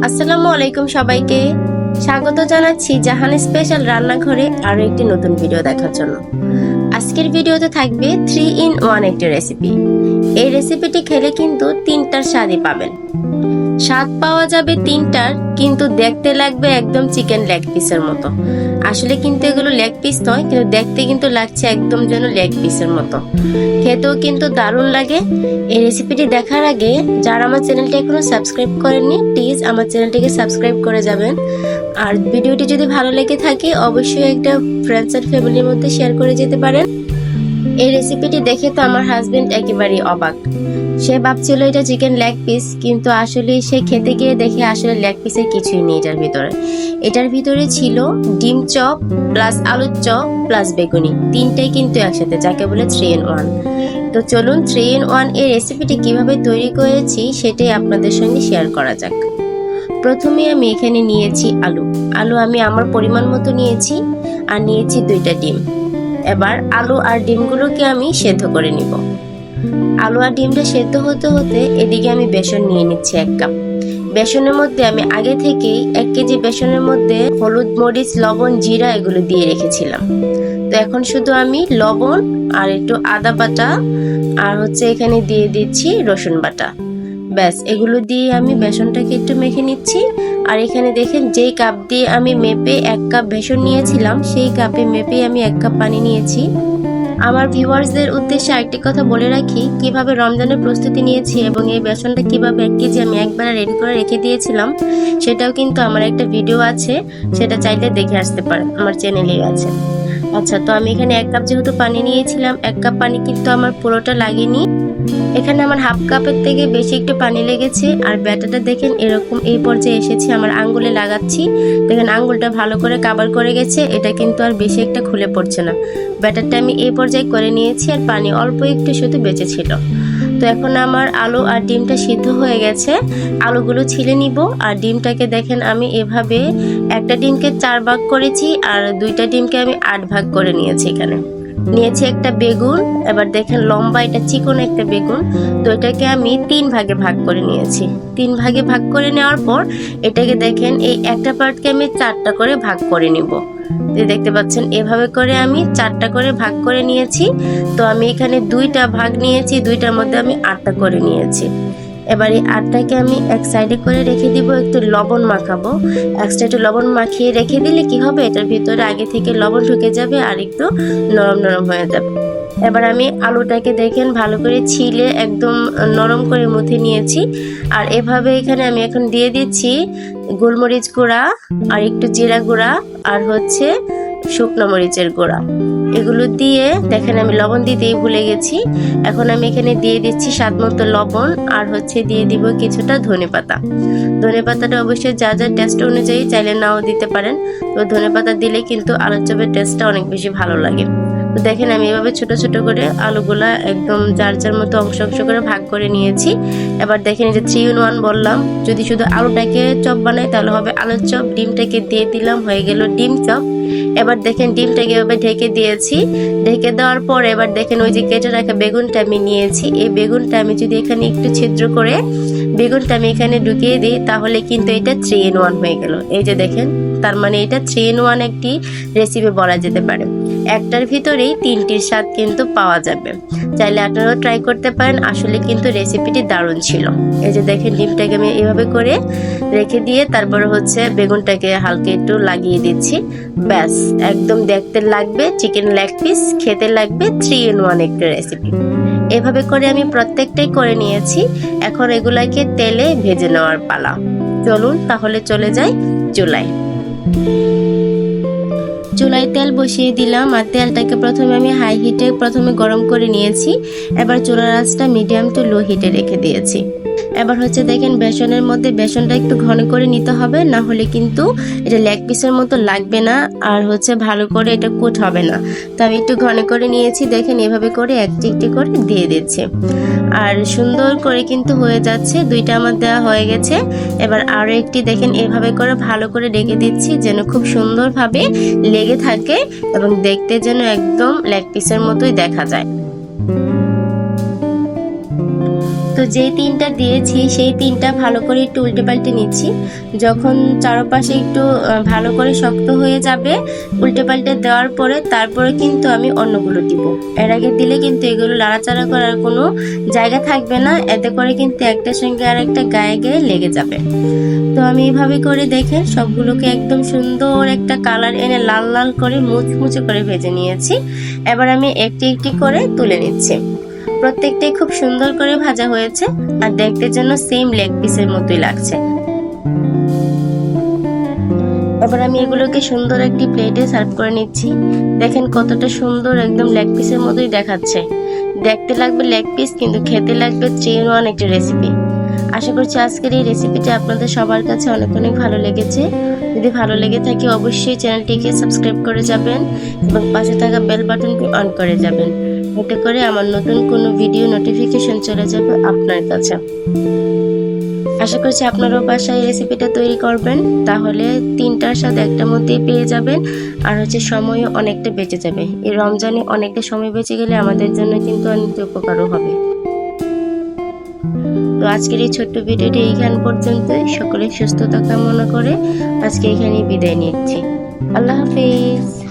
আসসালামু আলাইকুম সবাইকে স্বাগত জানাচ্ছি জাহান স্পেশাল রান্নাঘরে আরো একটি নতুন ভিডিও দেখার জন্য। আজকের ভিডিওতে থাকবে 3 in 1 একটি রেসিপি। এই রেসিপিটি খেলে কিন্তু তিনটার স্বাদই পাবেন। স্বাদ পাওয়া যাবে তিনটার, কিন্তু দেখতে লাগবে একদম চিকেন লেগ পিসের মতো। আসলে কিন্তু এগুলো লেগ পিস নয়, কিন্তু দেখতে কিন্তু লাগছে একদম যেন লেগ পিসের মতো। খেতেও কিন্তু দারুণ লাগে। এই রেসিপিটি দেখার আগে যারা আমার চ্যানেলটি এখনো সাবস্ক্রাইব করেননি, প্লিজ আমার চ্যানেলটিকে সাবস্ক্রাইব করে যাবেন। আর ভিডিওটি যদি ভালো লেগে থাকে অবশ্যই একটা ফ্রেন্ডস এন্ড ফ্যামিলির মধ্যে শেয়ার করে যেতে পারেন। এই রেসিপিটি দেখে তো আমার হাজবেন্ড একেবারেই অবাক। সে ভাবছিল এটা চিকেন লেগ পিস, কিন্তু আসলে সে খেতে গিয়ে দেখে আসলে লেগ পিসের কিছুই নেই এটার ভিতরে ছিল ডিম চপ প্লাস আলুর চপ প্লাস বেগুনি, তিনটাই কিন্তু একসাথে, যাকে বলে 3 in 1। তো চলুন 3 in 1 এই রেসিপিটি কিভাবে তৈরি করেছি সেটাই আপনাদের সঙ্গে শেয়ার করা যাক। প্রথমে আমি এখানে নিয়েছি আলু আমি আমার পরিমাণ মতো নিয়েছি, আর নিয়েছি 2টা ডিম। এবার আলু আর ডিমগুলোকে আমি সেদ্ধ করে নিব। আলু আর ডিমটা সেদ্ধ হতে হতে এদিকে আমি বেসন নিয়ে নিচ্ছি 1 কাপ। বেসনের মধ্যে আমি আগে থেকেই 1 কেজি বেসনের মধ্যে হলুদ, মরিচ, লবণ, জিরা এগুলো দিয়ে রেখেছিলাম। তো এখন শুধু আমি লবণ আর একটু আদা বাটা আর এখানে দিয়ে দিচ্ছি রসুন বাটা। ব্যাস, এগুলো দিয়ে আমি বেসনটাকে একটু মেখে নিচ্ছি। আর এখানে দেখেন যেই কাপ দিয়ে আমি মেপে 1 কাপ বেসন নিয়েছিলাম, সেই কাপে মেপে আমি 1 কাপ পানি নিয়েছি। আমার ভিউয়ার্সদের উদ্দেশ্যে আরেকটি কথা বলে রাখি, কিভাবে রমজানের প্রস্তুতি নিয়েছি এবং এই বেসনটা কিভাবে 1 কেজি আমি একবার রেডি করে রেখে দিয়েছিলাম, সেটাও কিন্তু আমার একটা ভিডিও আছে, সেটা চাইলে দেখে আসতে পারেন, আমার চ্যানেলেই আছে। আচ্ছা, তো আমি এখানে 1 কাপ যেহেতু পানি নিয়েছিলাম, 1 কাপ পানি কিন্তু আমার পুরোটা লাগেনি। এখানে আমার হাফ কাপের থেকে বেশি একটু পানি লেগেছে। আর ব্যাটারটা দেখেন এরকম এই পর্যায়ে এসেছে, আমার আঙ্গুলে লাগাচ্ছি, দেখেন আঙ্গুলটা ভালো করে কভার করে গেছে, এটা কিন্তু আর বেশি একটা খুলে পড়ছে না। ব্যাটারটা আমি এই পর্যায়ে করে নিয়েছি, আর পানি অল্প একটু শুধু বেঁচে ছিল। তো এখন আমার আলু আর ডিমটা সিদ্ধ হয়ে গেছে, আলুগুলো ছিলে নিব। আর ডিমটাকে দেখেন আমি এভাবে একটা ডিমকে 4 ভাগ করেছি, আর 2টা ডিমকে আমি 8 ভাগ করে নিয়েছি। এখানে নিয়েছি একটা বেগুন, এবার দেখেন লম্বা এটা চিকন একটা বেগুন, তো এটাকে আমি 3 ভাগে ভাগ করে নিয়েছি। 3 ভাগে ভাগ করে নেওয়ার পর এটাকে দেখেন এই একটা পার্টকে আমি 4টা করে ভাগ করে নিব। দেখতে পাচ্ছেন এভাবে করে আমি 4টা করে ভাগ করে নিয়েছি। তো আমি এখানে 2টা ভাগ নিয়েছি, 2টার মধ্যে আমি 8টা করে নিয়েছি। এবার এই 8টাকে আমি এক সাইডে করে রেখে দিব, একটু লবণ মাখাবো। এক্সট্রা একটু লবণ মাখিয়ে রেখে দিলে কি হবে, এটার ভিতরে আগে থেকে লবণ ঢুকে যাবে আর একটু নরম নরম হয়ে যাবে। এবার আমি আলুটাকে দেখেন ভালো করে ছিলে একদম নরম করে মুথে নিয়েছি। আর এভাবে এখানে আমি এখন দিয়ে দিচ্ছি গোলমরিচ গুঁড়া আর একটু জিরা গুঁড়া আর শুকনো মরিচের গুঁড়া। এগুলো দিয়ে দেখেন আমি লবণ দিতেই ভুলে গেছি। এখন আমি এখানে দিয়ে দিচ্ছি স্বাদ মতো লবণ, আর দিয়ে দিব কিছুটা ধনেপাতা। ধনেপাতাটা অবশ্যই যা যা টেস্ট অনুযায়ী, চাইলে নাও দিতে পারেন। তো ধনেপাতা দিলে কিন্তু আলুর চপের টেস্টটা অনেক বেশি ভালো লাগে। তো দেখেন আমি এভাবে ছোট ছোট করে আলুগুলা একদম যার যার মতো অংশ অংশ করে ভাগ করে নিয়েছি। এবার দেখেন যে 3 in 1 বললাম, যদি শুধু আলুটাকে চপ বানাই তাহলে হবে আলুর চপ। ডিমটাকে দিয়ে দিলাম, হয়ে গেল ডিম চপ। এবার দেখেন ডিমটাকে এভাবে ঢেকে দিয়েছি। ঢেকে দেওয়ার পর এবার দেখেন ওই যে কেটে রাখা বেগুনটা আমি নিয়েছি, এই বেগুনটা আমি যদি এখানে একটু ছিদ্র করে বেগুনটা আমি এখানে ঢুকিয়ে দিই, তাহলে কিন্তু এটা 3 in 1 হয়ে গেল। এই যে দেখেন, তার মানে এটা 3 in 1 একটি রেসিপি বলা যেতে পারে। একটার ভিতরেই 3টির স্বাদ কিন্তু পাওয়া যাবে। চাইলে আপনারাও ট্রাই করতে পারেন, আসলে কিন্তু রেসিপিটি দারুণ ছিল। এই যে দেখেন ডিমটাকে আমি এভাবে করে রেখে দিয়ে তারপরে বেগুনটাকে হালকা একটু লাগিয়ে দিচ্ছি। ব্যাস, একদম দেখতে লাগবে চিকেন লেগ পিস, খেতে লাগবে 3 in 1 একটি রেসিপি। এভাবে করে আমি প্রত্যেকটাই করে নিয়েছি। এখন এগুলাকে তেলে ভেজে নেওয়ার পালা। চলুন তাহলে চলে যাই চুলায়। চুলায় তেল বসিয়ে দিলাম, আর তেলটাকে প্রথমে আমি হাই হিটে গরম করে নিয়েছি। এবার চুলার আঁচটা মিডিয়াম টু লো হিটে রেখে দিয়েছি। এবার দেখেন বেসনের মধ্যে বেসনটা একটু ঘন করে নিতে হবে, না হলে কিন্তু এটা লেগ পিসের মতো লাগবে না, আর ভালো করে এটা কুট হবে না। তো আমি একটু ঘন করে নিয়েছি, দেখেন এভাবে করে একটি একটি করে দিয়ে দিচ্ছি। আর সুন্দর করে কিন্তু হয়ে যাচ্ছে। 2টা আমার দেওয়া হয়ে গেছে। এবার আরো একটি দেখেন এভাবে করে ভালো করে ঢেকে দিচ্ছি, যেন খুব সুন্দরভাবে লেগে থাকে এবং দেখতে যেন একদম লেগ পিসের মতোই দেখা যায়। তো যেই তিনটা দিয়েছি সেই তিনটা ভালো করে একটু উল্টে পাল্টে নিচ্ছি। যখন চারপাশে একটু ভালো করে শক্ত হয়ে যাবে উল্টে পাল্টে দেওয়ার পরে তারপরে কিন্তু আমি অন্যগুলো দিব। এর আগে দিলে কিন্তু এগুলো লাড়াচাড়া করার কোনো জায়গা থাকবে না, এতে করে কিন্তু একটার সঙ্গে আর একটা গায়ে গায়ে লেগে যাবে। তো আমি এইভাবে করে দেখেন সবগুলোকে একদম সুন্দর একটা কালার এনে লাল লাল করে মুচমুচে করে ভেজে নিয়েছি। এবার আমি একটি একটি করে তুলে নিচ্ছি। প্রত্যেকটাই খুব সুন্দর করে ভাজা হয়েছে আর দেখতে যেন সেম লেগ পিসের মতোই লাগছে। এবার আমি এগুলোকে সুন্দর একটি প্লেটে সার্ভ করে নিচ্ছি। দেখেন কতটা সুন্দর, একদম লেগ পিসের মতোই দেখাচ্ছে। দেখতে লাগবে লেগ পিস, কিন্তু খেতে লাগবে 3 in 1 একটা রেসিপি। আশা করছি আজকের এই রেসিপিটা আপনাদের সবার কাছে অনেক অনেক ভালো লেগেছে। যদি ভালো লেগে থাকে অবশ্যই চ্যানেলটিকে সাবস্ক্রাইব করে যাবেন এবং পাশে থাকা বেল বাটনটি অন করে যাবেন। এতে করে আমার নতুন কোনো ভিডিও নোটিফিকেশন চলে যাবে আপনার কাছে। আশা করছি আপনারাও বাসায় এই রেসিপিটা তৈরি করবেন, তাহলে 3টার সাথে একটার মধ্যেই পেয়ে যাবেন। আর সময়ও অনেকটা বেঁচে যাবে। এই রমজানে অনেকটা সময় বেঁচে গেলে আমাদের জন্য কিন্তু অনেক উপকারও হবে। তো আজকের এই ছোট্ট ভিডিওটি এইখান পর্যন্তই। সকলে সুস্থতা কামনা করে আজকে এখানেই বিদায় নিচ্ছি। আল্লাহ হাফেজ।